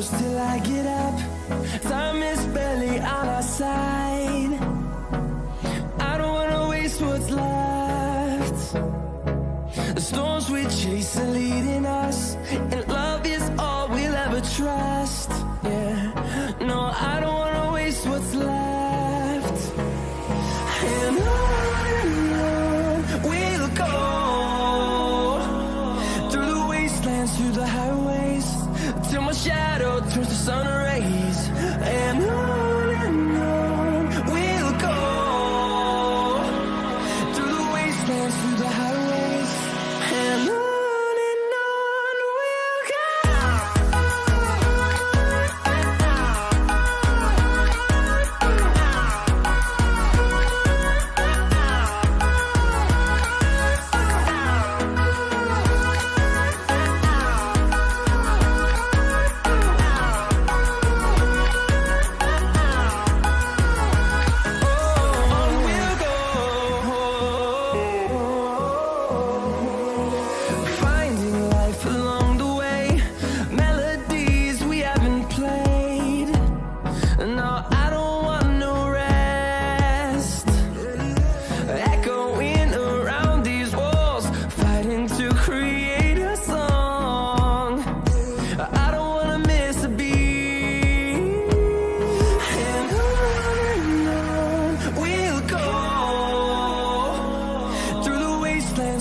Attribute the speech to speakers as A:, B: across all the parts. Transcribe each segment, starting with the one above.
A: close till I get up. Time is barely on our side. I don't wanna waste what's left. The storms we chase are leading us, and love is all we'll ever trust. Yeah, no, I don't wanna waste what's left. And on we'll go, through the wastelands, through the highways, till my shadow turns to sun rays. And on we'll go, through the wastelands, through the highways, and on we'll go.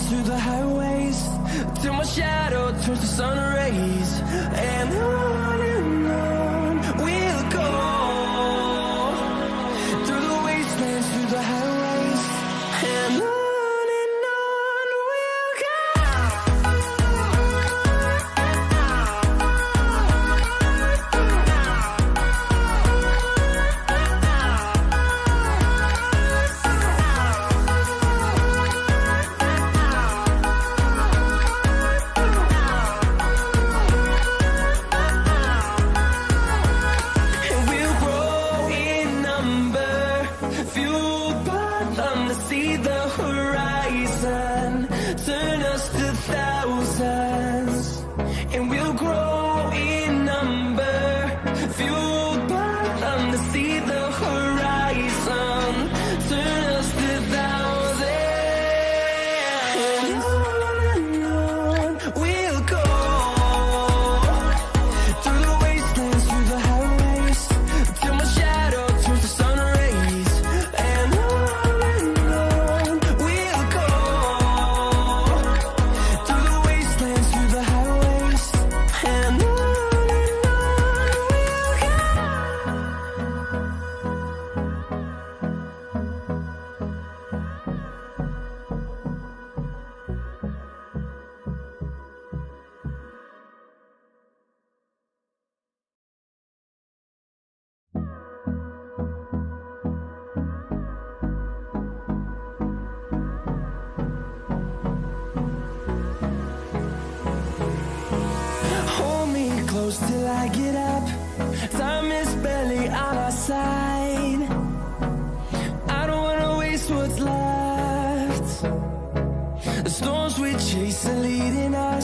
A: Through the highways, till my shadow turns to sun rays. And on we'll go, through the wastelands, through the highways, and on we'll go. See the horizon, turn us to thousands, and we'll grow in number, fueled by them to see the horizon, turn us to thousands, and on we'll go, through the wastelands, through the highways, till my shadow turns to sun rays. And close till I get up. Time is barely on our side. I don't wanna waste what's left. The storms we chase are leading us.